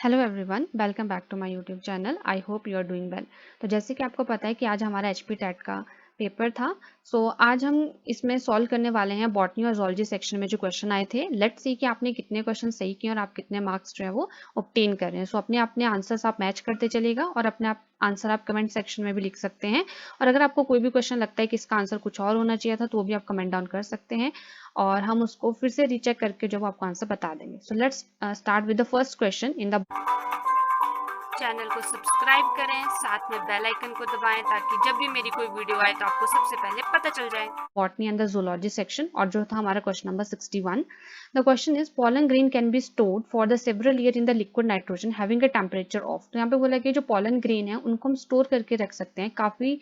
Hello everyone, welcome back to my YouTube channel. I hope you are doing well. तो जैसे कि आपको पता है कि आज हमारा एचपी टेट का पेपर था। आज हम इसमें सॉल्व करने वाले हैं बॉटनी और जूलॉजी सेक्शन में जो क्वेश्चन आए थे। लेट्स सी कि आपने कितने क्वेश्चन सही किए और आप कितने मार्क्स जो है वो ऑब्टेन कर रहे हैं। अपने अपने आंसर्स आप मैच करते चलिएगा और अपने आप आंसर आप कमेंट सेक्शन में भी लिख सकते हैं। और अगर आपको कोई भी क्वेश्चन लगता है कि इसका आंसर कुछ और होना चाहिए था तो वो भी आप कमेंट डाउन कर सकते हैं और हम उसको फिर से रीचेक करके जो आपको आंसर बता देंगे। So let's start with the first question in the channel को सब्सक्राइब करें, साथ में बेल आइकन को दबाएं ताकि जब भी मेरी कोई वीडियो आए तो आपको सबसे पहले पता चल जाए। Botany and the zoology section और जो था हमारा question number 61। The question is pollen grain can be stored for the several year in the liquid nitrogen having a temperature of. तो यहाँ पे बोला कि जो pollen grain है उनको हम स्टोर करके रख सकते हैं काफी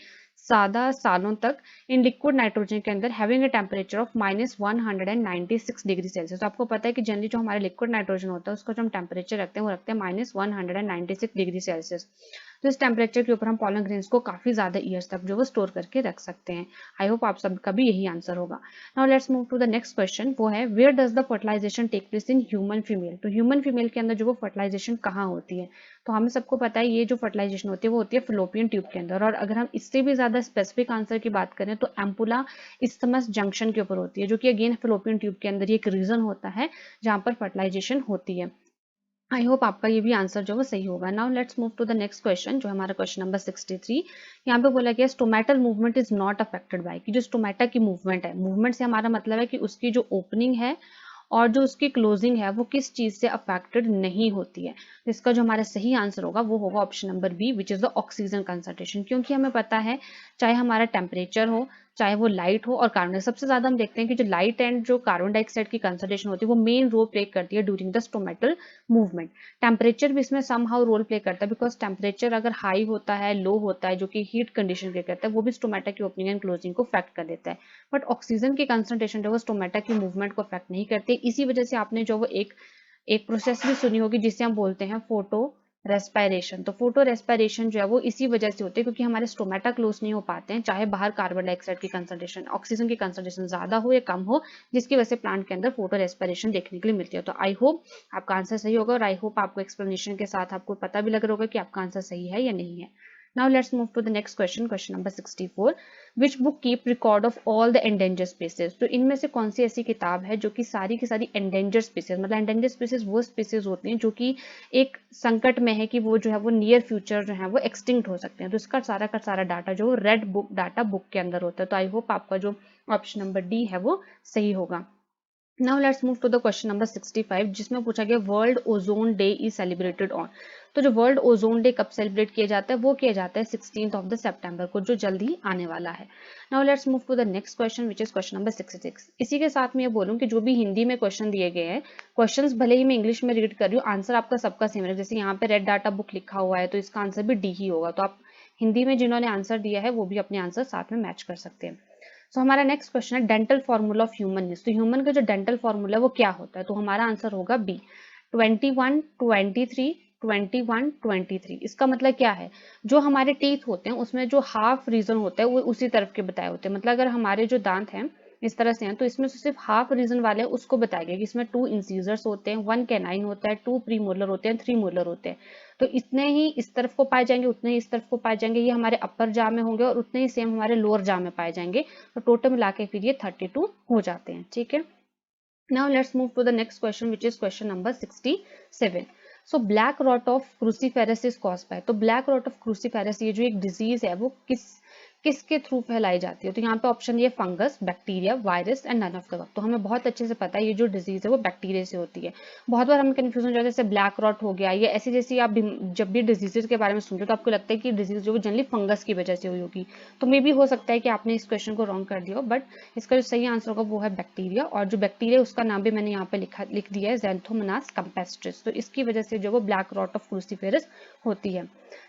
ज्यादा सालों तक इन लिक्विड नाइट्रोजन के अंदर having a temperature of -196 degree Celsius. तो आपको पता है कि जनरली जो हमारे लिक्विड नाइट्रोजन होता है उसका जो हम टेम्परेचर रखते हैं वो रखते हैं -196 डिग्री सेल्सियस। तो इस टेम्परेचर के ऊपर हम pollen grains को काफी ज्यादा ईयर्स तक जो वो स्टोर करके रख सकते हैं। आई होप आप सबका भी यही आंसर होगा। Now let's move to the next question. वो है where does the fertilization take place in human female. तो ह्यूमन फीमेल के अंदर जो वो फर्टिलाइजेशन कहाँ होती है। तो हमें सबको पता है ये जो फर्टिलाइजेशन होती है वो होती है फिलोपियन ट्यूब के अंदर। और अगर हम इससे भी ज्यादा स्पेसिफिक आंसर की बात करें तो एम्पुला इस्थमस जंक्शन के ऊपर होती है, जो कि अगेन फिलोपियन ट्यूब के अंदर एक रीजन होता है जहां पर फर्टिलाइजेशन होती है। आई होप आपका ये भी आंसर जो वो सही होगा। Now let's move to the next question जो हमारा क्वेश्चन नंबर 63। यहाँ पे बोला गया stomatal movement is not affected by. कि जो स्टोमेटा की मूवमेंट है, मूवमेंट से हमारा मतलब है कि उसकी जो ओपनिंग है और जो उसकी क्लोजिंग है वो किस चीज से अफेक्टेड नहीं होती है। तो इसका जो हमारा सही आंसर होगा वो होगा option number B, which is the oxygen concentration. क्योंकि हमें पता है चाहे हमारा टेम्परेचर हो, चाहे वो लाइट हो और कार्बन, सबसे ज्यादा हम देखते हैं कि जो लाइट एंड जो कार्बन डाइऑक्साइड की कंसंट्रेशन होती है वो मेन रोल प्ले करती है during the stomatal movement. Temperature भी इसमें सम हाउ रोल प्ले करता है, बिकॉज टेम्परेचर अगर हाई होता है, लो होता है, जो कि हीट कंडीशन के करता है, वो भी स्टोमेटा की ओपनिंग एंड क्लोजिंग को अफेक्ट कर देता है। बट ऑक्सीजन की कंसंट्रेशन जो है स्टोमेटा की मूवमेंट को अफेक्ट नहीं करती। इसी वजह से आपने जो वो एक प्रोसेस भी सुनी होगी जिसे हम बोलते हैं फोटो रेस्पायरेशन। तो फोटो रेस्पायरेशन जो है वो इसी वजह से होती है क्योंकि हमारे स्टोमेटा क्लोज नहीं हो पाते हैं, चाहे बाहर कार्बन डाइऑक्साइड की कंसंट्रेशन, ऑक्सीजन की कंसंट्रेशन ज्यादा हो या कम हो, जिसकी वजह से प्लांट के अंदर फोटो रेस्पायरेशन देखने के लिए मिलती है। तो आई होप आपका आंसर सही होगा और आई होप आपको एक्सप्लेनेशन के साथ आपको पता भी लग रहा होगा कि आपका आंसर सही है या नहीं है। Now let's move to the next question, question number 64. Which book keep record of all the endangered species? तो इनमें से कौन सी ऐसी किताब है जो कि सारी की सारी endangered species, मतलब endangered species वो species होती हैं जो कि एक संकट में है कि वो जो है वो नियर फ्यूचर जो है वो एक्सटिंक्ट हो सकते हैं। तो इसका सारा का सारा डाटा जो रेड बुक डाटा बुक के अंदर होता है। तो आई होप आपका जो ऑप्शन नंबर डी है वो सही होगा। Now let's move to the question number 65 जिसमें पूछा गया world ozone day is celebrated on. तो जो वर्ल्ड ओजोन डे कब सेलिब्रेट किया जाता है वो किया जाता है 16th ऑफ द सितंबर को, जो जल्द ही आने वाला है। Now let's move to the next question which is question number 66। इसी के साथ में ये बोलूं कि जो भी हिंदी में क्वेश्चन दिए गए हैं, क्वेश्चंस भले ही मैं इंग्लिश में रीड कर रही हूँ, आंसर आपका सबका सेम है। जैसे यहाँ पे रेड डाटा बुक लिखा हुआ है तो इसका आंसर भी डी ही होगा। तो आप हिंदी में जिन्होंने आंसर दिया है वो भी अपने आंसर साथ में मैच कर सकते हैं। हमारा नेक्स्ट क्वेश्चन है डेंटल फॉर्मूला ऑफ ह्यूमननेस। तो ह्यूमन का जो डेंटल फॉर्मूला है वो क्या होता है। तो हमारा आंसर होगा बी, 21 23 21 23। इसका मतलब क्या है, जो हमारे टीथ होते हैं उसमें जो हाफ रीजन होता है वो उसी तरफ के बताए होते हैं। मतलब अगर हमारे जो दांत हैं इस तरह से हैं तो इसमें से सिर्फ हाफ रीजन वाले हैं उसको बताया गया कि इसमें 2 इंसीजर्स होते हैं, 1 कैनाइन होता है, 2 प्रीमोलर होते हैं, 3 मोलर होते हैं। तो इतने ही इस तरफ को पाए जाएंगे, उतने ही इस तरफ को पाए जाएंगे, ये हमारे अपर जा में होंगे और उतने ही सेम हमारे लोअर जा में पाए जाएंगे। तो टोटल मिला के फिर ये 32 हो जाते हैं। ठीक है। Now let's move to the next question which is question number 67. So black rot of cruciferous is caused by। तो black rot of cruciferous ये जो एक डिजीज है वो किसके थ्रू फैलाई जाती है। तो यहाँ पे ऑप्शन ये fungus, bacteria, virus and none of the तो हमें बहुत अच्छे से पता है ये जो डिजीज है वो बैक्टीरिया से होती है। बहुत बार हमें कंफ्यूजन हो जाता है जैसे ब्लैक रॉट हो गया, ये ऐसी जैसी आप जब भी डिजीजेस के बारे में सुनते हो तो आपको लगता है कि डिजीज जो जनरली फंगस की वजह से हुई होगी। तो मे भी हो सकता है कि आपने इस क्वेश्चन को रॉन्ग कर दिया हो, बट इसका जो सही आंसर होगा वो है बैक्टीरिया। और जो बैक्टीरिया उसका नाम भी मैंने यहाँ पे लिख दिया है, ज़ैंथोमोनास कैम्पेस्ट्रिस। तो इसकी वजह से जो वो ब्लैक रॉट ऑफ क्रूसीफेरस होती है।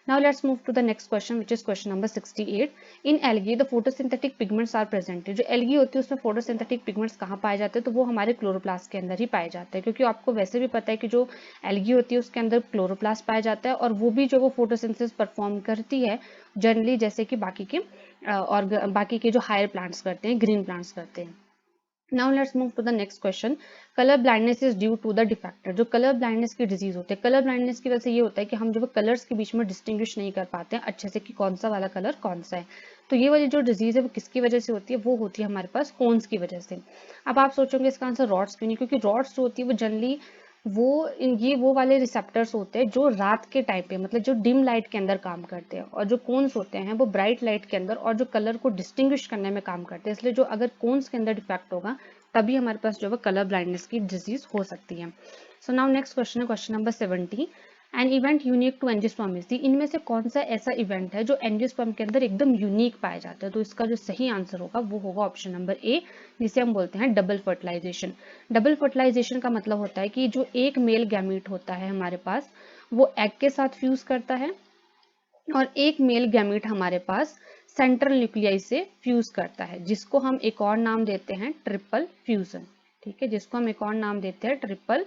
Now let's move to the next question which is question number 68। In algae the photosynthetic pigments are present. जो एल्गी होती है उसमें फोटोसिंथेटिक पिगमेंट्स कहाँ पाए जाते हैं, तो वो हमारे क्लोरोप्लास्ट के अंदर ही पाए जाते हैं। क्योंकि आपको वैसे भी पता है कि जो एल्गी होती है उसके अंदर क्लोरोप्लास्ट पाया जाता है और वो भी जो वो फोटोसिंथेसिस परफॉर्म करती है जनरली, जैसे कि बाकी के और बाकी के जो हायर प्लांट्स करते हैं, ग्रीन प्लांट्स करते हैं। Now let's move to the next question. Colour blindness is due to the defect of. जो कलर ब्लाइंडनेस की डिजीज होती है, कलर ब्लाइंडनेस की वजह से ये होता है कि हम जो कलर्स के बीच में डिस्टिंग्विश नहीं कर पाते हैं अच्छे से कि कौन सा वाला कलर कौन सा है। तो ये वाली जो डिजीज है वो किसकी वजह से होती है, वो होती है हमारे पास कोन्स की वजह से। अब आप सोचोगे इसका आंसर रॉड्स क्यों नहीं, क्योंकि रॉड्स जो होती है वो जनरली वो वाले रिसेप्टर्स होते हैं जो रात के टाइम पे, मतलब जो डिम लाइट के अंदर काम करते हैं, और जो कोन्स होते हैं वो ब्राइट लाइट के अंदर और जो कलर को डिस्टिंग्विश करने में काम करते हैं। इसलिए जो अगर कोन्स के अंदर डिफेक्ट होगा तभी हमारे पास जो है कलर ब्लाइंडनेस की डिजीज हो सकती है। सो नाउ नेक्स्ट क्वेश्चन है question number 70। An event unique to angiosperm is the. इनमें से कौन सा ऐसा इवेंट है जो एंजियोस्पर्म के अंदर एकदम यूनिक पाया जाता है। तो इसका जो सही आंसर होगा वो होगा ऑप्शन नंबर ए, जिसे हम बोलते हैं डबल फर्टिलाइजेशन। डबल फर्टिलाइजेशन का मतलब होता है कि जो एक मेल गैमीट होता है हमारे पास, वो एग के साथ फ्यूज करता है और एक मेल गैमीट हमारे पास सेंट्रल न्यूक्लियाई से फ्यूज करता है, जिसको हम एक और नाम देते हैं ट्रिपल फ्यूजन। ठीक है, जिसको हम एक और नाम देते हैं ट्रिपल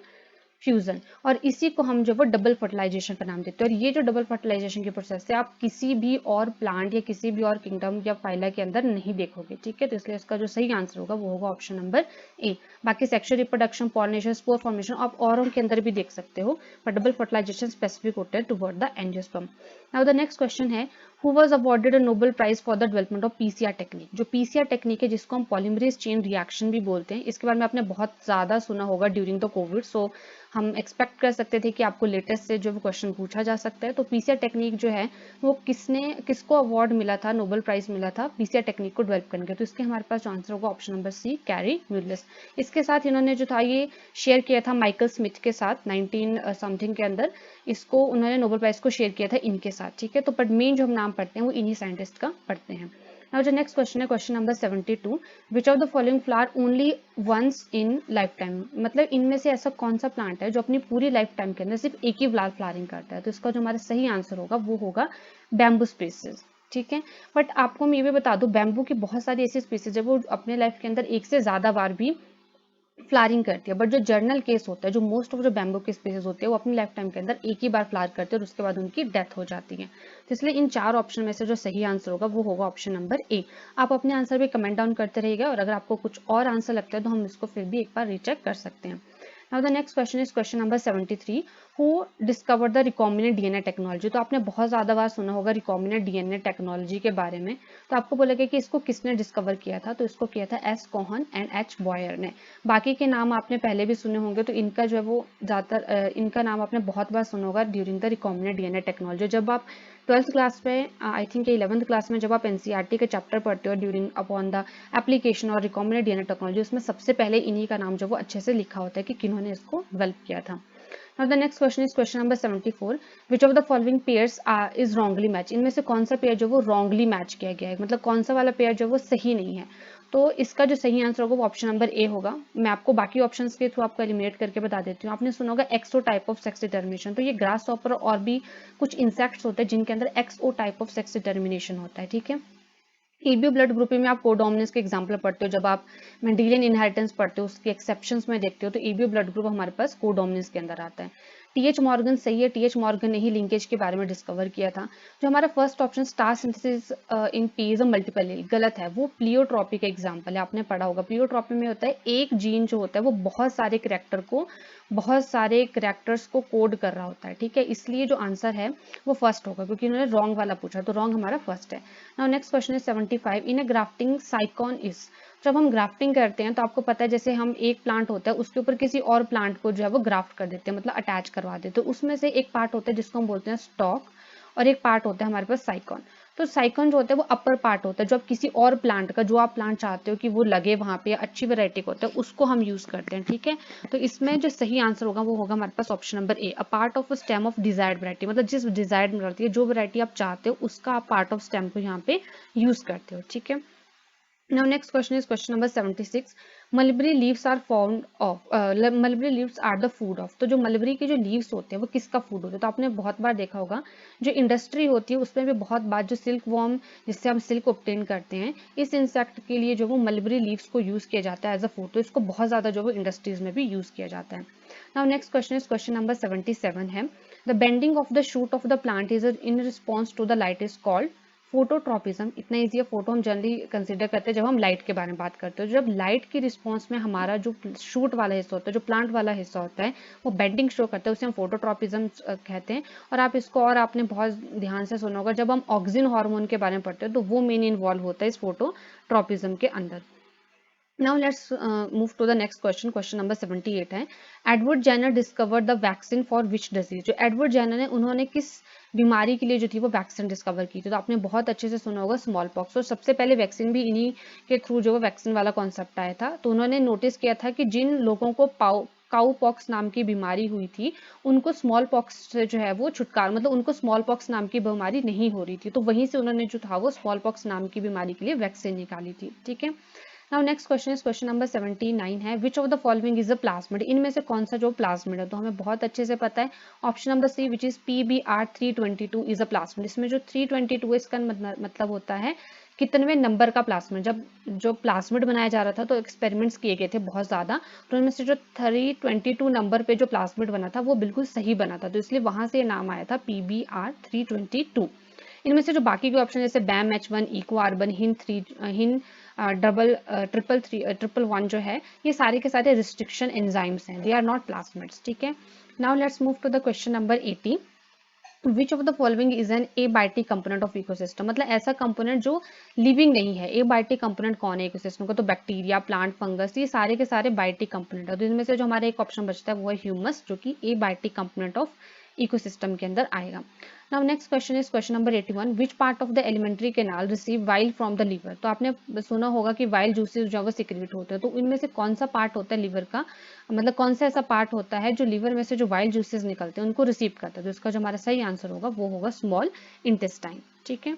फ्यूजन, और इसी को हम जो वो डबल फर्टिलाइजेशन का नाम देते हैं। और ये जो डबल फर्टिलाइजेशन की प्रोसेस है आप किसी भी और प्लांट या किसी भी और किंगडम या फाइला के अंदर नहीं देखोगे। ठीक है, तो इसलिए इसका जो सही आंसर होगा वो होगा ऑप्शन नंबर ए। बाकी sexual reproduction, pollination, spore formation आप औरों के अंदर भी देख सकते हो, पर डबल फर्टिलाइजेशन स्पेसिफिक होता है toward the angiosperm. Now the next question है, who was awarded a Nobel prize for the development of PCR technique. जो पीसीआर टेक्निक है जिसको हम पॉलीमरेज चेन रिएक्शन भी बोलते हैं, इसके बारे में आपने बहुत ज्यादा सुना होगा ड्यूरिंग द कोविड। सो हम एक्सपेक्ट कर सकते थे कि आपको लेटेस्ट से जो क्वेश्चन पूछा जा सकता है। तो पीसीआर टेक्निक जो है वो किसको अवार्ड मिला था, नोबेल प्राइज मिला था पीसीआर टेक्निक को डेवलप करने के। तो इसके हमारे पास जो आंसर होगा ऑप्शन नंबर सी, कैरी म्यूलस। इसके साथ इन्होंने जो था ये शेयर किया था माइकल स्मिथ के साथ 19 समथिंग के अंदर, इसको उन्होंने नोबेल प्राइज को शेयर किया था इनके साथ। ठीक है, तो बट मेन जो हम नाम पढ़ते हैं वो इन्हीं साइंटिस्ट का पढ़ते हैं। नाउ जो नेक्स्ट क्वेश्चन है question number 72, which of the following flower only once in lifetime. मतलब इनमें से ऐसा कौन सा प्लांट है जो अपनी पूरी लाइफ टाइम के अंदर सिर्फ एक ही बार फ्लावरिंग करता है। तो इसका जो हमारा सही आंसर होगा वो होगा बैम्बू स्पीसीज। ठीक है, बट आपको मैं ये भी बता दूं बैम्बू की बहुत सारी ऐसी स्पीसीज है वो अपने लाइफ के अंदर एक से ज्यादा बार भी फ्लारिंग करती है, बट जो जर्नल केस होता है, जो मोस्ट ऑफ जो बैम्बू के स्पीसीज होते हैं वो अपनी लाइफ टाइम के अंदर एक ही बार फ्लार करते हैं और उसके बाद उनकी डेथ हो जाती है। तो इसलिए इन चार ऑप्शन में से जो सही आंसर होगा वो होगा ऑप्शन नंबर ए। आप अपने आंसर भी कमेंट डाउन करते रहिएगा और अगर आपको कुछ और आंसर लगता है तो हम इसको फिर भी एक बार रीचेक कर सकते हैं। Now the next question is question number 73, who discover the recombinant DNA technology. तो आपने बहुत ज्यादा बार सुना होगा रिकॉम्बिनेंट डीएनए टेक्नोलॉजी के बारे में। तो आपको बोलेगा कि इसको किसने डिस्कवर किया था, तो इसको किया था S Cohen and H Boyer ने। बाकी के नाम आपने पहले भी सुने होंगे, तो इनका जो है वो ज्यादातर इनका नाम आपने बहुत बार सुना होगा during the recombinant DNA technology. जब आप 12th क्लास में, आई थिंक 11th क्लास में जब आप एनसीईआरटी के चैप्टर पढ़ते हो ड्यूरिंग अपॉन द एप्लीकेशन और रिकॉम्बिनेंट डीएनए टेक्नोलॉजी, उसमें सबसे पहले इन्हीं का नाम जो वो अच्छे से लिखा होता है कि किन्होंने इसको डेवलप किया था। Now the next question is question number 74, which of the following pairs is wrongly matched। इनमें से कौन सा पेयर जो वो wrongly मैच किया गया है, मतलब कौन सा वाला पेयर जो वो सही नहीं है। तो इसका जो सही आंसर होगा वो ऑप्शन नंबर ए होगा। मैं आपको बाकी ऑप्शंस के थ्रू आपको एलिमिनेट करके बता देती हूँ। आपने सुना होगा XO type of sex determination. तो ये ग्रास हॉपर और भी कुछ इंसेक्ट्स होते हैं जिनके अंदर XO type of sex determination होता है। ठीक है, ईबीओ ब्लड ग्रुपिंग में आप कोडोमिनेंस के एग्जांपल पढ़ते हो, जब आप मेंडेलियन इनहेरिटेंस पढ़ते हो उसके एक्सेप्शंस में देखते हो, तो ईबीओ ब्लड ग्रुप हमारे पास कोडोमिनेंस के अंदर आता है। टीएच मॉर्गन सही है, टीएच मॉर्गन ने ही लिंकेज के बारे में डिस्कवर किया था। जो हमारा first option starch synthesis in peas multiple गलत है, वो प्लियोट्रॉपी का एग्जांपल है, आपने पढ़ा होगा। प्लियोट्रॉपी में होता है एक जीन जो होता है वो बहुत सारे करैक्टर्स को कोड कर रहा होता है। ठीक है, इसलिए जो आंसर है वो फर्स्ट होगा, क्योंकि उन्होंने रॉन्ग वाला पूछा, तो रॉन्ग हमारा फर्स्ट है। Now next question is 75, in A grafting साइकॉन is. जब हम ग्राफ्टिंग करते हैं तो आपको पता है जैसे हम एक प्लांट होता है उसके ऊपर किसी और प्लांट को जो है वो ग्राफ्ट कर देते हैं, मतलब अटैच करवा देते हैं। तो उसमें से एक पार्ट होता है जिसको हम बोलते हैं स्टॉक और एक पार्ट होता है हमारे पास साइकॉन। तो साइकॉन जो होता है वो अपर पार्ट होता है, जो आप किसी और प्लांट का, जो आप प्लांट चाहते हो कि वो लगे वहां पे, अच्छी वेराइटी का होता है, उसको हम यूज करते हैं। ठीक है, तो इसमें जो सही आंसर होगा वो होगा हमारे पास option number A, a part of stem of desired variety. मतलब जिस डिजायर्ड वैरायटी, जो वैरायटी आप चाहते हो उसका आप पार्ट ऑफ स्टेम को यहाँ पे यूज करते हो। ठीक है, now next question is question number 76, mulberry leaves are found of mulberry leaves are the food of। तो जो मलबरी के जो लीव्स होते हैं वो किसका फूड होता है। तो आपने बहुत बार देखा होगा जो इंडस्ट्री होती है उसमें भी बहुत बार जो सिल्क वॉर्म जिससे हम सिल्क ऑब्टेन करते हैं, इस इंसेक्ट के लिए जो वो मलबरी लीव्स को यूज किया जाता है एज अ फूड। तो इसको बहुत ज्यादा जो वो इंडस्ट्रीज में भी यूज किया जाता है। Now next question is question number 77 है, the bending of the shoot of the plant is in response to the light is called phototropism इतना ईजी है। फोटो हम जनरली कंसिडर करते हैं जब हम लाइट के बारे में बात करते हैं। जब लाइट की रिस्पॉन्स में हमारा जो शूट वाला हिस्सा होता है, जो प्लांट वाला हिस्सा होता है, वो बेंडिंग शो करता है, उसे हम फोटोट्रॉपिज्म कहते हैं। और आप इसको और आपने बहुत ध्यान से सुना होगा, जब हम ऑक्सिन हार्मोन के बारे में पढ़ते हैं तो वो मेन इन्वॉल्व होता है इस फोटोट्रॉपिज्म के अंदर। Now let's move to the next question. Question number 78 है, Edward Jenner discovered the vaccine for which disease. जो एडवर्ड जेनर है उन्होंने किस बीमारी के लिए जो थी वो वैक्सीन डिस्कवर की थी। तो आपने बहुत अच्छे से सुना होगा स्मॉल पॉक्स। और सबसे पहले वैक्सीन भी इन्हीं के थ्रू जो वैक्सीन वाला कॉन्सेप्ट आया था। तो उन्होंने नोटिस किया था कि जिन लोगों को काउ पॉक्स नाम की बीमारी हुई थी, उनको स्मॉल पॉक्स से जो है वो छुटकारा, मतलब उनको स्मॉल पॉक्स नाम की बीमारी नहीं हो रही थी। तो वहीं से उन्होंने जो था वो स्मॉल पॉक्स नाम की बीमारी के लिए वैक्सीन निकाली थी। ठीक है। Now next question is question number 79 है, विच of the following is a plasmid. इनमें से कौन सा जो प्लाज्मिड है, तो हमें बहुत अच्छे से पता है option number C which is PBr322 is a plasmid. इसमें जो 322 इसका मतलब होता है कितनवें नंबर का प्लाज्मिड। जब जो प्लाज्मिड बनाया जा रहा था तो एक्सपेरिमेंट्स किए गए थे बहुत ज़्यादा, तो उनमें से जो 322 नंबर पे जो प्लाज्मिड बना था वो बिल्कुल सही बना था, तो इसलिए वहां से नाम आया था PBr322। इनमें से जो बाकी के ऑप्शन जैसे बैम H1, इको आर्बन, हिन डबल ट्रिपल वन जो है, ये सारे के सारे रिस्ट्रिक्शन एंजाइम्स हैं, दे आर नॉट प्लाज्मिड्स। ठीक है। Now let's move to the question number 80। Which of the following is an abiotic component of ecosystem. मतलब ऐसा कंपोनेंट जो लिविंग नहीं है। एबायोटिक कंपोनेंट कौन है इकोसिस्टम का, तो बैक्टीरिया, प्लांट, फंगस, ये सारे के सारे बायोटिक कंपोनेंट है। तो इनमें से जो हमारा एक ऑप्शन बचता है वो है ह्यूमस, जो कि एबायोटिक कंपोनेंट ऑफ इकोसिस्टम के अंदर आएगा। Now next question is question number 81, which part of the alimentary canal receive while from the liver. तो आपने सुना होगा कि वाइल जूसेस जो है वो सिक्रेट होते हैं। तो इनमें से कौन सा पार्ट होता है लिवर का, मतलब कौन सा ऐसा पार्ट होता है जो लिवर में से जो वाइल जूसेस निकलते हैं उनको रिसीव करता है। तो इसका जो हमारा सही आंसर होगा वो होगा स्मॉल इंटेस्टाइन। ठीक है।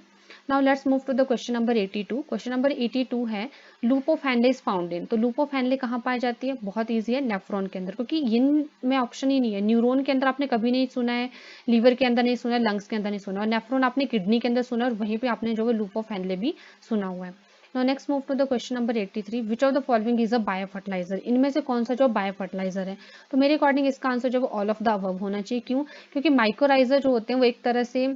Now let's move to the question number 82। Question number 82 है, loop of Henle is found in. तो लूप ऑफ हैंडले कहाँ पाई जाती है, बहुत ईजी है, नेफ्रॉन के अंदर, क्योंकि इन में ऑप्शन ही नहीं है। न्यूरॉन के अंदर आपने कभी नहीं सुना है, लिवर के अंदर नहीं सुना है, लंग्स के अंदर नहीं सुना, और नेफ्रॉन आपने किडनी के अंदर सुना है, और वहीं पे आपने जो है लूप ऑफ हैंडले भी सुना हुआ है। Now next move to the question number 83, which of the following is a biofertilizer। इनमें से कौन सा जो बायोफर्टिलाइजर है, तो मेरे अकॉर्डिंग इसका आंसर जो ऑल ऑफ द अबव होना चाहिए। क्यों, क्योंकि माइक्रोराइजर जो होते हैं वो एक तरह से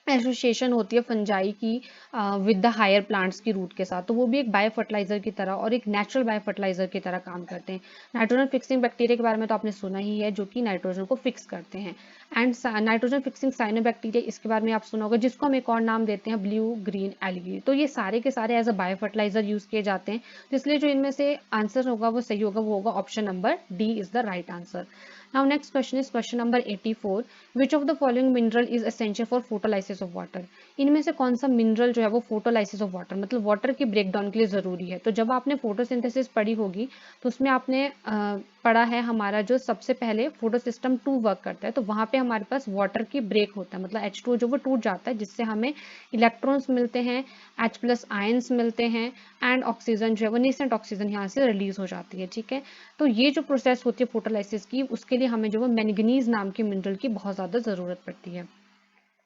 एसोसिएशन होती है फंजाई की विद द हायर प्लांट्स की रूट के साथ, तो वो भी एक बायो फर्टिलाइजर की तरह और एक नेचुरल बायो फर्टिलाइजर की तरह काम करते हैं। नाइट्रोजन फिक्सिंग बैक्टीरिया के बारे में तो आपने सुना ही है, जो कि नाइट्रोजन को फिक्स करते हैं। एंड नाइट्रोजन फिक्सिंग साइनोबैक्टीरिया, इसके बारे में आप सुना होगा, जिसको हम एक और नाम देते हैं ब्लू ग्रीन एल्गी। तो ये सारे के सारे as a bio fertilizer use किए जाते हैं। तो इसलिए जो इनमें से आंसर होगा वो सही होगा, वो होगा option number D is the right answer. Now next question is question number 84, which of the following mineral is essential for photolysis of water। इनमें से कौन सा मिनरल जो है वो फोटोलाइसिस ऑफ वाटर, मतलब वाटर की ब्रेकडाउन के लिए जरूरी है। तो जब आपने फोटोसिंथेसिस पढ़ी होगी तो उसमें आपने पढ़ा है हमारा जो सबसे पहले फोटोसिस्टम 2 वर्क करता है, तो वहां पे हमारे पास वाटर की ब्रेक होता है, मतलब H2 जो वो टूट जाता है, जिससे हमें इलेक्ट्रॉन्स मिलते हैं, H+ आयंस मिलते हैं, एंड ऑक्सीजन जो है वो नेसेंट ऑक्सीजन यहाँ से रिलीज हो जाती है। ठीक है। तो ये जो प्रोसेस होती है फोटोलाइसिस की, उसके लिए हमें जो है मैंगनीज नाम के मिनरल की बहुत ज्यादा जरूरत पड़ती है।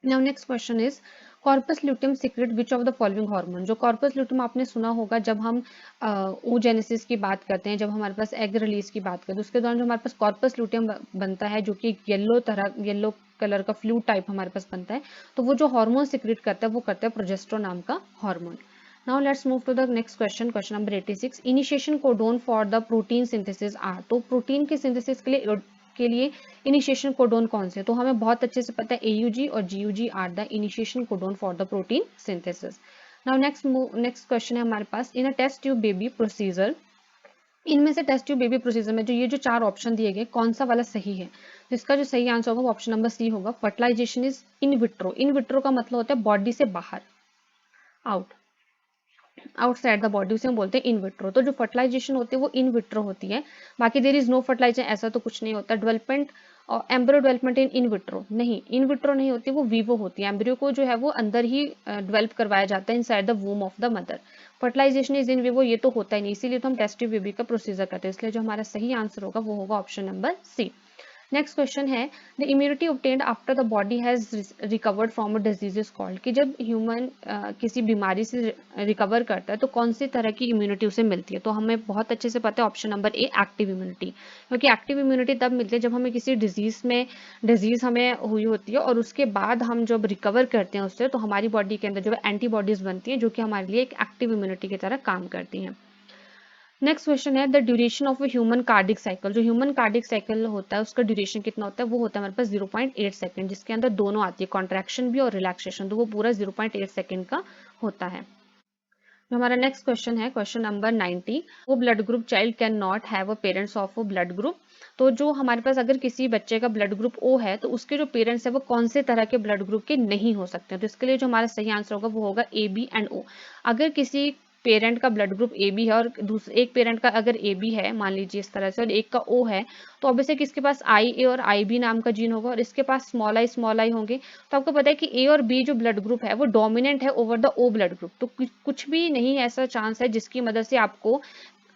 Now next question is, corpus luteum secret which of the following hormone. जो कॉर्पस ल्यूटियम आपने सुना होगा जब हम oogenesis की बात करते हैं, जब हमारे पास एग रिलीज की बात करते हैं, उसके दौरान जो हमारे पास कॉर्पस ल्यूटियम बनता है, जो कि येलो कलर का फ्लूइड टाइप हमारे पास बनता है, तो वो जो हार्मोन सीक्रेट करता है वो करता है प्रोजेस्टेरोन नाम का hormone. Now let's move to the next question, question number 86, initiation codon for the protein synthesis are. तो प्रोटीन के सिंथेसिस के लिए इनिशिएशन कोडोन कौन से, तो हमें बहुत अच्छे से पता है AUG और GUG are the initiation codon for the protein synthesis. Now next question है हमारे पास, in a test tube baby procedure. इनमें से टेस्ट ट्यूब बेबी प्रोसीजर में जो ये जो 4 ऑप्शन दिए गए, कौन सा वाला सही है, तो इसका जो सही आंसर होगा वो ऑप्शन नंबर सी होगा, fertilization is in vitro. In vitro का मतलब होता है बॉडी से बाहर, आउट, आउटसाइड द बॉडी, उसे हम बोलते हैं इन विट्रो। तो जो फर्टिलाइजेशन होती है वो इन विट्रो होती है, बाकी देयर इज नो फर्टिलाइजेशन, ऐसा तो कुछ नहीं होता। डेवलपमेंट और एम्ब्रियो डेवलपमेंट इन विट्रो नहीं, इन विट्रो नहीं होती, वो वीवो होती है। एम्ब्रियो को जो है वो अंदर ही डेवलप करवाया जाता है inside the womb of the mother. Fertilization is in vivo, ये तो होता ही नहीं, इसीलिए तो हम टेस्ट ट्यूब बेबी का प्रोसीजर करते हैं। इसलिए जो हमारा सही आंसर होगा वो होगा option number C. Next question है the immunity obtained after the body has recovered from a disease is called, कि जब ह्यूमन किसी बीमारी से रिकवर करता है तो कौन सी तरह की इम्यूनिटी उसे मिलती है। तो हमें बहुत अच्छे से पता है ऑप्शन नंबर ए एक्टिव इम्यूनिटी, क्योंकि एक्टिव इम्यूनिटी तब मिलती है जब हमें किसी डिजीज हमें हुई होती है और उसके बाद हम जब रिकवर करते हैं उससे, तो हमारी बॉडी के अंदर जो है एंटीबॉडीज बनती हैं जो कि हमारे लिए एक एक्टिव इम्यूनिटी की तरह काम करती हैं। नेक्स्ट क्वेश्चन है the duration of human cardiac cycle, जो ह्यूमन कार्डिक साइकिल होता है उसका ड्यूरेशन कितना होता है, वो होता है हमारे पास 0.8 सेकंड, जिसके अंदर दोनों आती है कॉन्ट्रैक्शन भी और रिलैक्सेशन, तो वो पूरा 0.8 सेकंड का होता है। जो हमारा नेक्स्ट क्वेश्चन है क्वेश्चन नंबर 90, वो blood group child can not have a parents of a blood group. तो जो हमारे पास अगर किसी बच्चे का ब्लड ग्रुप ओ है तो उसके जो पेरेंट्स है वो कौन से तरह के ब्लड ग्रुप के नहीं हो सकते हैं। तो इसके लिए जो हमारा सही आंसर होगा वो होगा ए बी एंड ओ। अगर किसी पेरेंट का ब्लड ग्रुप ए बी है और दूसरे एक पेरेंट का अगर ए बी है मान लीजिए इस तरह से और एक का ओ है, तो ऑब्वियसली किसके पास आई ए और आई बी नाम का जीन होगा और इसके पास स्मॉल आई होंगे। तो आपको पता है कि ए और बी जो ब्लड ग्रुप है वो डोमिनेंट है over the O blood group, तो कुछ भी नहीं ऐसा चांस है जिसकी मदद से आपको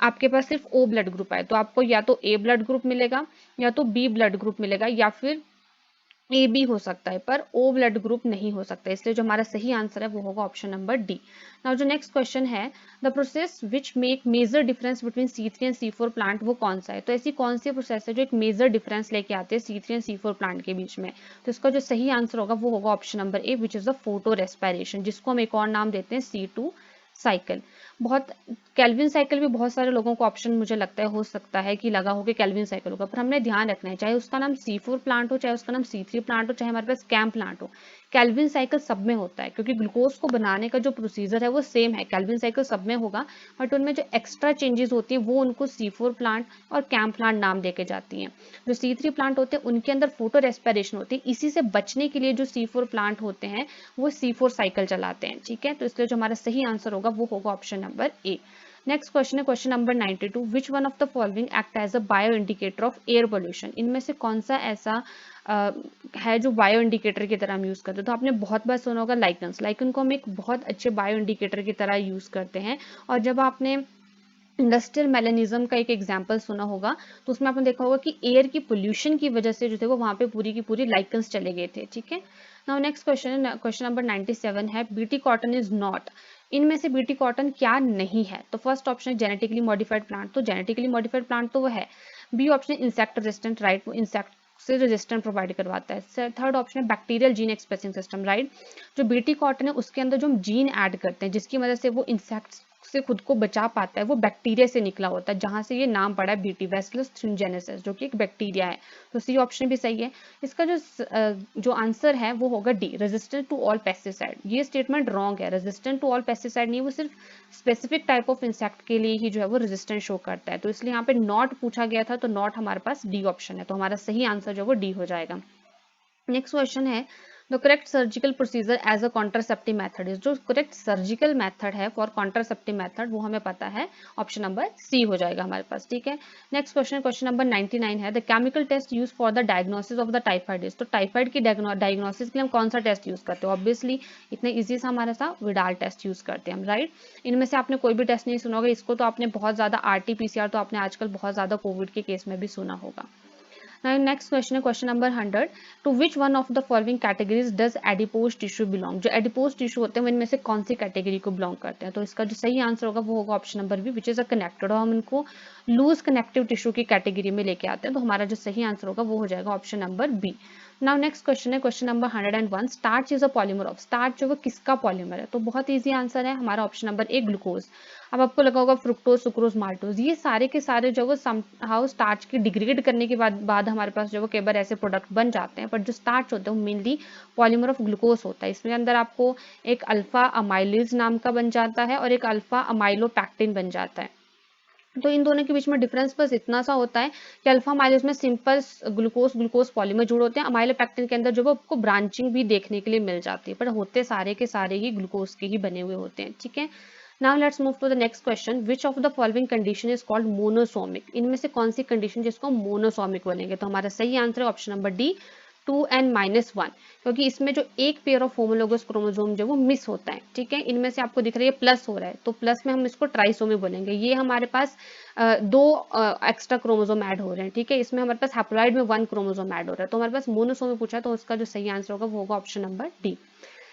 आपके पास सिर्फ ओ ब्लड ग्रुप आए। तो आपको या तो ए ब्लड ग्रुप मिलेगा या तो बी ब्लड ग्रुप मिलेगा या फिर ए बी हो सकता है, पर ओ ब्लड ग्रुप नहीं हो सकता, इसलिए जो हमारा सही आंसर है वो होगा ऑप्शन नंबर डी। नाउ जो नेक्स्ट क्वेश्चन है the process which make major difference between C3 and C4 plant, वो कौन सा है। तो ऐसी कौन सी प्रोसेस है जो एक मेजर डिफरेंस लेके आते हैं C3 एंड C4 प्लांट के बीच में। तो इसका जो सही आंसर होगा वो होगा option number A which is the photo respiration, जिसको हम एक और नाम देते हैं C2 साइकिल। बहुत केल्विन साइकिल भी बहुत सारे लोगों को ऑप्शन मुझे लगता है हो सकता है कि लगा हो कि केल्विन साइकिल होगा, पर हमने ध्यान रखना है चाहे उसका नाम C4 प्लांट हो चाहे उसका नाम C3 प्लांट हो चाहे हमारे पास कैम प्लांट हो, केल्विन साइकिल सब में होता है, क्योंकि ग्लूकोज को बनाने का जो प्रोसीजर है वो सेम है, केल्विन साइकिल सब में होगा, बट उनमें जो एक्स्ट्रा चेंजेस होती है वो उनको C4 प्लांट और कैम प्लांट नाम देके जाती हैं। जो C3 प्लांट होते हैं उनके अंदर फोटो रेस्पिरेशन होती है, इसी से बचने के लिए जो C4 प्लांट होते हैं वो C4 साइकिल चलाते हैं, ठीक है। तो इसलिए जो हमारा सही आंसर होगा वो होगा option number A. Next question है question number 92, which one of the following act as a bio indicator of air pollution, इनमें से कौन सा ऐसा है जो बायो इंडिकेटर की तरह हम यूज करते हैं। तो आपने बहुत बार सुना होगा लाइकन को हम एक बहुत अच्छे बायो इंडिकेटर की तरह यूज करते हैं, और जब आपने इंडस्ट्रियल मेलेनिज्म का एक एग्जाम्पल सुना होगा तो उसमें आपने देखा होगा कि एयर की पोल्यूशन की वजह से जो थे वो वहां पे पूरी की पूरी लाइकन्स चले गए थे, ठीक है। Now next question question number 97 है बीटी कॉटन इज नॉट, इनमें से बीटी कॉटन क्या नहीं है। तो फर्स्ट ऑप्शन है जेनेटिकली मॉडिफाइड प्लांट, तो जेनेटिकली मॉडिफाइड प्लांट तो वो है। बी ऑप्शन है इंसेक्ट रेजिस्टेंट, राइट, वो इंसेक्ट से रेजिस्टेंट प्रोवाइड करवाता है। थर्ड ऑप्शन है bacterial gene expressing system, right, जो बीटी कॉटन है उसके अंदर जो हम जीन ऐड करते हैं जिसकी मदद से वो इंसेक्ट्स से खुद को बचा पाता है वो बैक्टीरिया से निकला होता है, जहां से ये नाम पड़ा है बीटी बैसिलस थ्रिंजेनेसिस, जो कि एक बैक्टीरिया है। तो सी ऑप्शन भी सही है। इसका जो आंसर है वो होगा D resistant to all pesticide. ये स्टेटमेंट रॉन्ग है, रेजिस्टेंट टू ऑल पेस्टिसाइड नहीं, वो सिर्फ स्पेसिफिक टाइप ऑफ इंसेक्ट के लिए ही जो है वो रेजिस्टेंट शो करता है। तो इसलिए यहाँ पे नॉट पूछा गया था, तो नॉट हमारे पास डी ऑप्शन है, तो हमारा सही आंसर जो है वो डी हो जाएगा। नेक्स्ट क्वेश्चन है the correct surgical procedure as a contraceptive method is, जो करेक्ट सर्जिकल मेथड है फॉर कॉन्ट्रासेप्टिव मेथड वो हमें पता है, ऑप्शन नंबर सी हो जाएगा हमारे पास, ठीक है। नेक्स्ट क्वेश्चन नंबर 99 है the chemical test use for the diagnosis of the typhoid is, तो टाइफाइड की डायग्नोसिस के लिए हम कौन सा टेस्ट यूज करते हैं। ऑब्वियसली इतना इजी सा हमारा सा विडाल टेस्ट यूज करते हैं हम, राइट। इनमें से आपने कोई भी टेस्ट नहीं सुना होगा, इसको तो आपने बहुत ज्यादा RT-PCR तो आपने आजकल बहुत ज्यादा कोविड के केस में भी सुना होगा। Now next question है question number 100, to which one of the following categories does adipose tissue belong, जो एडिपोज टिश्यू होते हैं इनमें से कौन सी कैटेगरी को बिलोंग करते हैं। तो इसका जो सही आंसर होगा वो होगा option number B which is a connected, और हम इनको लूज कनेक्टिव टिश्यू की कैटेगरी में लेके आते हैं, तो हमारा जो सही आंसर होगा वो हो जाएगा option number B. Now next question है question number 101, starch is a polymer of, starch जो वो किसका पॉलीमर है। तो बहुत इजी आंसर है हमारा ऑप्शन नंबर ए ग्लूकोज। अब आपको लगा होगा फ्रुक्टोज सुक्रोज माल्टोज, ये सारे के सारे जो वो समहाउ स्टार्च की डिग्रेड करने के बाद हमारे पास जो वो कई बार ऐसे प्रोडक्ट बन जाते हैं, बट जो स्टार्च होते हैं वो मेनली पॉलीमर ऑफ ग्लूकोज होता है। इसमें अंदर आपको एक अल्फा अमाइलेज नाम का बन जाता है और एक अल्फा अमाइलोपैक्टिन बन जाता है। तो इन दोनों के बीच में डिफरेंस बस इतना सा होता है कि अल्फा अमाइलेज में सिंपल ग्लूकोज पॉलीमर जुड़ होते हैं, अमाइलोपैक्टिन के अंदर जो वो आपको ब्रांचिंग भी देखने के लिए मिल जाती है, पर होते सारे के सारे ही ग्लूकोज के ही बने हुए होते हैं, ठीक है। Now let's move to the next question, which of the following condition is called monosomic, इनमें से कौन सी कंडीशन जिसको मोनोसोमिक बोलेंगे। तो हमारा सही आंसर है ऑप्शन नंबर डी 2n-1, क्योंकि इसमें जो एक पेयर ऑफ होमोलोगस क्रोमोसोम जो वो मिस होता है, ठीक है। इनमें से आपको दिख रहा है ये प्लस हो रहा है, तो प्लस में हम इसको ट्राइसोमी बोलेंगे। ये हमारे पास दो एक्स्ट्रा क्रोमोसोम ऐड हो रहे हैं, ठीक है। इसमें हमारे पास हैप्लॉइड में 1 क्रोमोसोम ऐड हो रहा है, तो हमारे पास मोनोसोमी पूछा, तो उसका जो सही आंसर होगा वो होगा option number D.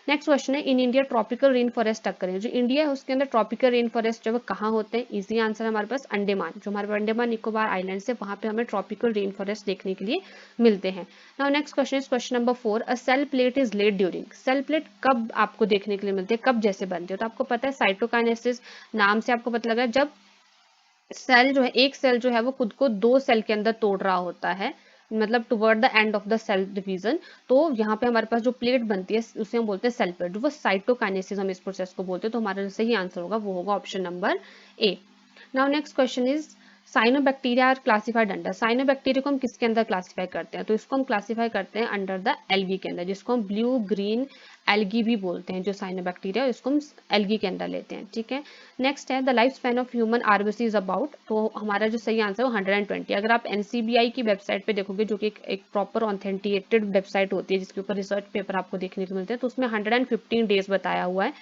Next question है, in India tropical rain forest occur है। जो इंडिया है उसके अंदर ट्रॉपिकल रेन फॉरेस्ट जो है कहाँ होते हैं? इजी आंसर है हमारे पास अंडमान। जो हमारे अंडमान निकोबार आइलैंड है वहां पे हमें ट्रॉपिकल रेन फॉरेस्ट देखने के लिए मिलते हैं। Now next question is question number 4, a cell plate is laid during. Cell plate कब आपको देखने के लिए मिलती है, कब जैसे बनती है? तो आपको पता है साइटोकाइनेसिस नाम से आपको पता लगा, जब सेल जो है, एक सेल जो है वो खुद को 2 सेल के अंदर तोड़ रहा होता है, मतलब toward the end of the cell division. तो यहाँ पे हमारे पास जो प्लेट बनती है उसे हम बोलते हैं सेल प्लेट, जो वो साइटोकाइनेसिस हम इस प्रोसेस को बोलते हैं। तो हमारा जो सही आंसर होगा वो होगा option number A. Now next question is, cyanobacteria are classified under. Cyanobacteria को हम किसके अंदर क्लासिफाई करते हैं? तो इसको हम क्लासिफाई करते हैं अंडर द एल्गी के अंदर, जिसको हम ब्लू ग्रीन एल्गी भी बोलते हैं। जो साइनोबैक्टीरिया इसको हम एल्गी के अंदर लेते हैं, ठीक है। नेक्स्ट है, the life span of human RBC is about. तो हमारा जो सही आंसर है वो 120। अगर आप एनसीबीआई की वेबसाइट पे देखोगे, जो कि एक प्रॉपर ऑथेंटिकेटेड वेबसाइट होती है जिसके ऊपर रिसर्च पेपर आपको देखने को मिलते हैं, तो उसमें 115 डेज बताया हुआ है।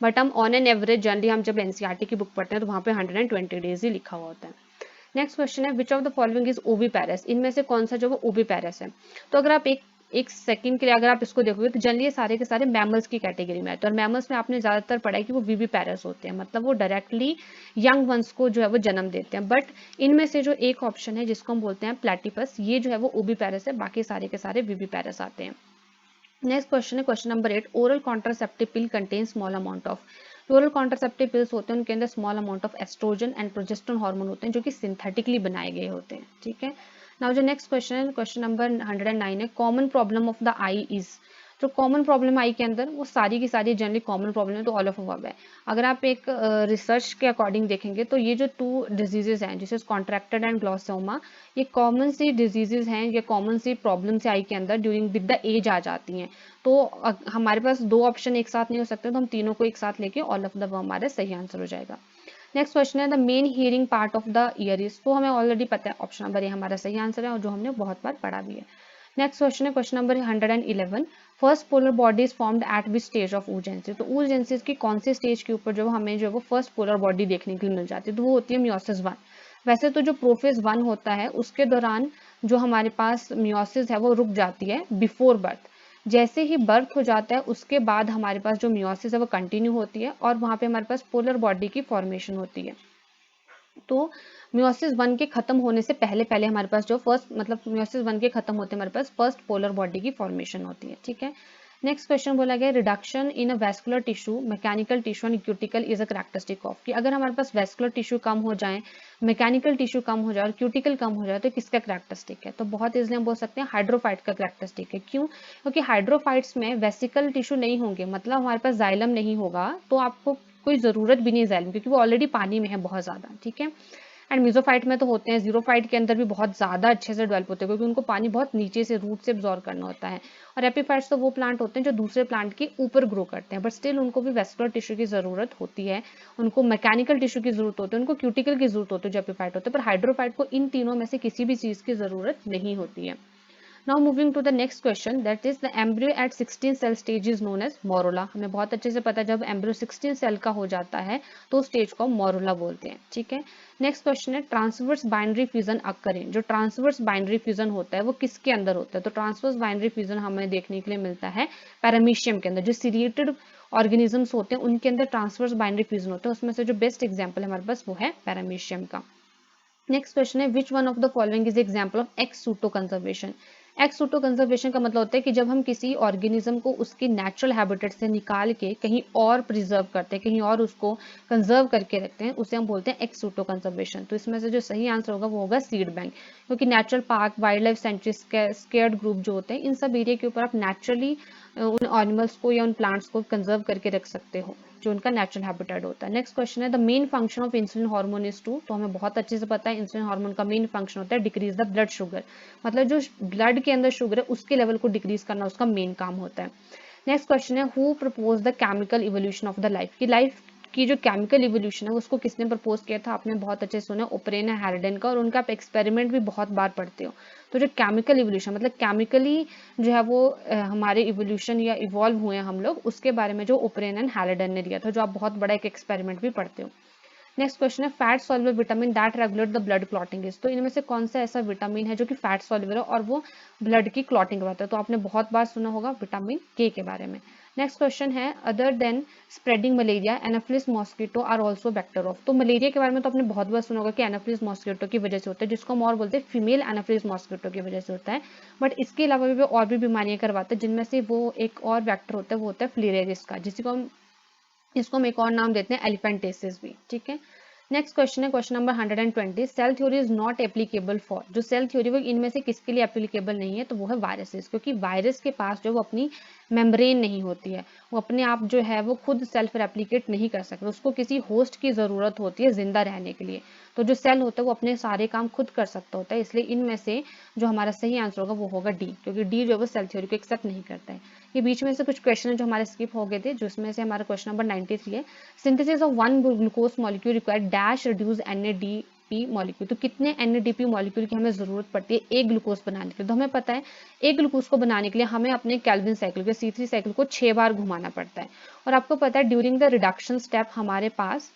बट हम ऑन एन एवरेज जनरली हम जब एनसीईआरटी की बुक पढ़ते हैं तो वहाँ पे 120 डेज ही लिखा हुआ होता है। नेक्स्ट क्वेश्चन है, विच of the following is oviparous. इनमें से कौन सा जो वो ओविपेरस है? तो अगर आप एक सेकंड के लिए अगर आप इसको देखोगे तो जनरली ये सारे के सारे मैमल्स की कैटेगरी में आते हैं, और मैमल्स में आपने ज्यादातर पढ़ा है कि वो विविपेरस होते हैं, मतलब वो डायरेक्टली यंग वंस को जो है वो जन्म देते हैं। बट इनमें से जो एक ऑप्शन है जिसको हम बोलते हैं प्लेटिपस, ये जो है वो ओविपेरस है, बाकी सारे के सारे विविपेरस आते हैं। नेक्स्ट क्वेश्चन है question number 8, oral contraceptive pill contain small amount of. Oral contraceptive pills होते हैं उनके अंदर small amount of oestrogen and progesterone hormone होते हैं, जो कि सिंथेटिकली बनाए गए होते हैं, ठीक है। नाउ जो नेक्स्ट क्वेश्चन है क्वेश्चन नंबर 109 है, common problem of the I is. जो कॉमन प्रॉब्लम आई के अंदर वो सारी की सारी जनरली कॉमन प्रॉब्लम है, तो ऑल ऑफ अबव है। अगर आप एक रिसर्च के अकॉर्डिंग देखेंगे तो ये जो 2 डिजीजेज हैं, जिसे कॉन्ट्रैक्टेड एंड ग्लॉसोमा, ये कॉमन सी डिजीजेज हैं, ये कॉमन सी प्रॉब्लम से आई के अंदर ड्यूरिंग विद द एज आ जाती हैं। तो हमारे पास 2 ऑप्शन एक साथ नहीं हो सकते, तो हम तीनों को एक साथ लेके ऑल ऑफ द हमारा सही आंसर हो जाएगा। नेक्स्ट क्वेश्चन है, the main hearing part of the year is. तो हमें ऑलरेडी पता है ऑप्शन नंबर ए हमारा सही आंसर है, और जो हमने बहुत बार पढ़ा भी है। नेक्स्ट क्वेश्चन है question number 111, first polar body is formed at which stage of oogenesis। तो oogenesis की कौन से स्टेज के ऊपर जो हमें जो वो फर्स्ट पोलर बॉडी देखने के लिए मिल जाती है? तो वो होती है मियोसिस 1। वैसे तो जो प्रोफेज 1 होता है उसके दौरान जो हमारे पास मियोसिस है वो रुक जाती है बिफोर बर्थ। जैसे ही बर्थ हो जाता है उसके बाद हमारे पास जो मियोसिस है वो कंटिन्यू होती है, और वहां पे हमारे पास पोलर बॉडी की फॉर्मेशन होती है। तो मियोसिस 1 के खत्म होने से पहले पहले हमारे पास जो फर्स्ट, मतलब मियोसिस 1 के खत्म होते हमारे पास फर्स्ट पोलर बॉडी की फॉर्मेशन होती है, ठीक है। नेक्स्ट क्वेश्चन बोला गया, reduction in a vascular tissue, mechanical tissue and cuticle is a characteristic of. कि अगर हमारे पास वेस्कुलर टिश्यू कम हो जाए, मैकेनिकल टिश्यू कम हो जाए और क्यूटिकल कम हो जाए, तो किसका कैरेक्टरिस्टिक है? तो बहुत इजीली हम बोल सकते हैं हाइड्रोफाइट का कैरेक्टरिस्टिक है। क्यों? क्योंकि हाइड्रोफाइट्स में वेसिकल टिश्यू नहीं होंगे, मतलब हमारे पास जाइलम नहीं होगा, तो आपको कोई जरूरत भी नहीं है जाइलम, क्योंकि वो ऑलरेडी पानी में है बहुत ज्यादा, ठीक है। एंड मीजोफाइट में तो होते हैं, जीरोफाइट के अंदर भी बहुत ज्यादा अच्छे से डेवलप होते हैं, क्योंकि उनको पानी बहुत नीचे से रूट से एब्जॉर्ब करना होता है। और एपीफाइट्स तो वो प्लांट होते हैं जो दूसरे प्लांट के ऊपर ग्रो करते हैं, बट स्टिल उनको भी वेस्कुलर टिश्यू की जरूरत होती है, उनको मैकेनिकल टिश्यू की जरूरत होती है, उनको क्यूटिकल की जरूरत होती है जो एपीफाइट होते हैं, पर हाइड्रोफाइट को इन तीनों में से किसी भी चीज की जरूरत नहीं होती है। Now moving to the next question, that is the embryo at 16 cell stage is known as morula। हमें बहुत अच्छे से पता है जब एम्ब्रियो 16 सेल का हो जाता है तो स्टेज को मोरुला बोलते हैं, ठीक है। नेक्स्ट क्वेश्चन है, ट्रांसवर्स बाइनरी फ्यूजन अकरिंग। जो ट्रांसवर्स बाइनरी फ्यूजन होता है वो किसके अंदर होता है? तो ट्रांसवर्स बाइनरी फ्यूजन हमें देखने के लिए मिलता है पैरामीशियम के अंदर। जो सीरिएटेड ऑर्गेनिजम्स होते हैं उनके अंदर ट्रांसवर्स बाइनरी फ्यूजन होता है, उसमें से जो बेस्ट एग्जाम्पल हमारे पास वो है पैरामीशियम का। नेक्स्ट क्वेश्चन है, which one of the following is example of ex situ conservation. Ex situ conservation का मतलब होता है कि जब हम किसी ऑर्गेनिज्म को उसके नेचुरल हैबिटेट से निकाल के कहीं और प्रिजर्व करते हैं, कहीं और उसको कंजर्व करके रखते हैं, उसे हम बोलते हैं एक्स सूटो कंजर्वेशन। तो इसमें से जो सही आंसर होगा वो होगा सीड बैंक, क्योंकि natural park, wild life sanctuary, scared group जो होते हैं, इन सब एरिया के ऊपर आप नेचुरली उन एनिमल्स को या उन प्लांट्स को कंजर्व करके रख सकते हो, जो उनका नेचुरल हैबिटेट होता है। नेक्स्ट क्वेश्चन है, the main function of insulin hormone is to. तो हमें बहुत अच्छे से पता है इंसुलिन हार्मोन का मेन फंक्शन होता है डिक्रीज द ब्लड शुगर, मतलब जो ब्लड के अंदर शुगर है उसके लेवल को डिक्रीज करना उसका मेन काम होता है। नेक्स्ट क्वेश्चन है, who propose the chemical evolution of the life. की लाइफ की जो केमिकल इवोल्यूशन है उसको किसने प्रपोज किया था, आपने बहुत अच्छे सुना, ओपरेन हैरडन का, और उनका आप एक्सपेरिमेंट भी बहुत बार पढ़ते हो। तो जो केमिकल इवोल्यूशन मतलब केमिकली जो है वो हमारे इवोल्यूशन या इवॉल्व हुए हैं हम लोग, उसके बारे में जो ओपरेन एंड हैरडन ने दिया था, जो आप बहुत बड़ा एक एक्सपेरिमेंट भी पढ़ते हो। नेक्स्ट क्वेश्चन है fat soluble vitamin that regulate the blood clotting is. तो इनमें से कौन सा ऐसा विटामिन है जो कि फैट सॉल्युबल है और वो ब्लड की क्लॉटिंग करवाता है। तो आपने बहुत बार सुना होगा विटामिन के बारे में। नेक्स्ट क्वेश्चन है other than spreading malaria anopheles mosquito are also vector of. तो मलेरिया के बारे में तो आपने बहुत बार सुना होगा कि एनाफिलिस मॉस्किटो की वजह से होता है, जिसको हम और बोलते हैं फीमेल एनाफिलिस मॉस्किटो की वजह से होता है। बट इसके अलावा भी और भी बीमारियां करवाता है, जिनमें से वो एक और वेक्टर होता है, वो होता है फिलेरियासिस का, इसको हम एक और नाम देते हैं एलिफेंटेसिस भी। ठीक है। नेक्स्ट क्वेश्चन है question number 120, cell theory is not applicable for. जो सेल थ्योरी वो इनमें से किसके लिए एप्लीकेबल नहीं है, तो वो है वायरसेस, क्योंकि वायरस के पास जो वो अपनी मेम्ब्रेन नहीं होती है, वो अपने आप जो है वो खुद सेल्फ रेप्लिकेट नहीं कर सकता, उसको किसी होस्ट की जरूरत होती है जिंदा रहने के लिए। तो जो सेल होता है वो अपने सारे काम खुद कर सकता होता है, इसलिए इनमें से जो हमारा सही आंसर होगा वो होगा डी, क्योंकि डी जो है वो सेल थ्योरी को एक्सेप्ट नहीं करता है। ये बीच में से कुछ क्वेश्चन जो हमारे स्किप हो गए थे, जिसमें से हमारा क्वेश्चन नंबर 93 है, synthesis of one glucose molecule require dash reduce NADP molecule. तो कितने NADP मॉलिक्यूल की हमें जरूरत पड़ती है एक ग्लूकोज बनाने के लिए। तो हमें पता है एक ग्लूकोज को बनाने के लिए हमें अपने केल्विन साइकिल के C3 साइकिल को 6 बार घुमाना पड़ता है। और आपको पता है ड्यूरिंग द रिडक्शन स्टेप हमारे पास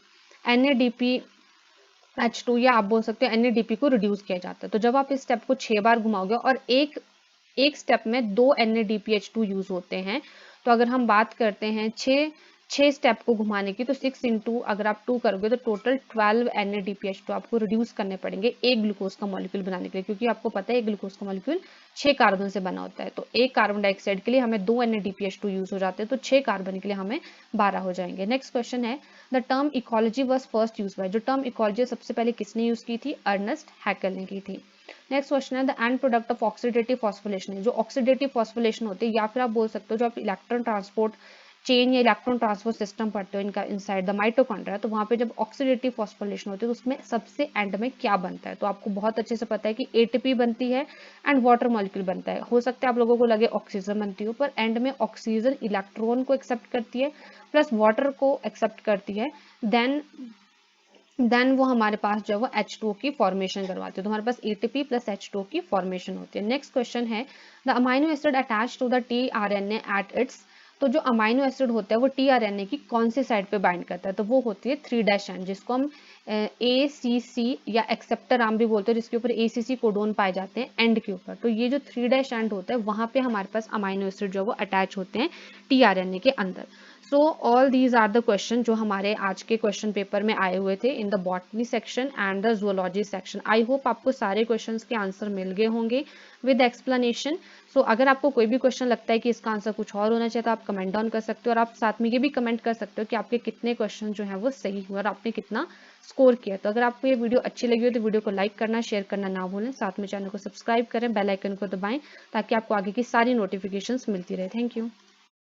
NADPH2 या आप बोल सकते हो NADP को रिड्यूस किया जाता है। तो जब आप इस स्टेप को 6 बार घुमाओगे और एक स्टेप में 2 NADPH2 यूज होते हैं, तो अगर हम बात करते हैं 6 स्टेप को घुमाने की, तो 6 इंटू अगर आप 2 करोगे तो टोटल 12 NADPH2 आपको रिड्यूस करने पड़ेंगे एक ग्लूकोज का मॉलिक्यूल बनाने के लिए, क्योंकि आपको पता है एक ग्लूकोज का मॉलिक्यूल 6 कार्बन से बना होता है। तो एक कार्बन डाइऑक्साइड के लिए हमें 2 NADPH2 यूज हो जाते हैं, तो 6 कार्बन के लिए हमें 12 हो जाएंगे। नेक्स्ट क्वेश्चन है the term ecology was first use by. जो टर्म इकोलॉजी सबसे पहले किसने यूज की थी, अर्नेस्ट हैकेल ने की थी। नेक्स्ट क्वेश्चन है the end product of oxidative phosphorylation. जो ऑक्सीडेटिव फॉस्फोरिलेशन होती है, या फिर आप बोल सकते हो जो आप इलेक्ट्रॉन ट्रांसपोर्ट चेन या इलेक्ट्रॉन ट्रांसपोर्ट सिस्टम पढ़ते हो इनका इनसाइड द माइटोकॉन्ड्रिया, तो वहां पे जब ऑक्सीडेटिव फॉस्फोरिलेशन होती है तो उसमें सबसे एंड में क्या बनता है। तो आपको बहुत अच्छे से पता है कि ATP बनती है एंड वाटर मॉलिक्यूल बनता है। हो सकता है आप लोगों को लगे ऑक्सीजन बनती हो, पर एंड में ऑक्सीजन इलेक्ट्रॉन को एक्सेप्ट करती है प्लस वाटर को एक्सेप्ट करती है, देन वो हमारे पास जो है वो H2O की फॉर्मेशन करवाते हैं। तो हमारे पास ATP प्लस H2O की फॉर्मेशन होती है। नेक्स्ट क्वेश्चन है the amino acid attach to the tRNA at its. तो जो अमाइनो एसिड होता है वो tRNA की कौन सी साइड पे बाइंड करता है, तो वो होती है 3' एंड, जिसको हम ACC या एक्सेप्टर आर्म भी बोलते हैं, जिसके ऊपर ACC कोडोन पाए जाते हैं एंड के ऊपर। तो ये जो 3' एंड होता है वहां पे हमारे पास अमाइनो एसिड जो है वो अटैच होते हैं tRNA के अंदर। So all these are the question जो हमारे आज के क्वेश्चन पेपर में आए हुए थे in the botany section and the zoology section. I hope आपको सारे क्वेश्चंस के आंसर मिल गए होंगे विद एक्सप्लेनेशन। सो अगर आपको कोई भी क्वेश्चन लगता है कि इसका आंसर कुछ और होना चाहिए तो आप कमेंट डाउन कर सकते हो, और आप साथ में ये भी कमेंट कर सकते हो कि आपके कितने क्वेश्चन जो है वो सही हुए और आपने कितना स्कोर किया। तो अगर आपको ये वीडियो अच्छी लगी हो तो वीडियो को लाइक करना, शेयर करना ना भूलें, साथ में चैनल को सब्सक्राइब करें, बेल आइकन को दबाएं ताकि आपको आगे की सारी नोटिफिकेशंस मिलती रहे। Thank you.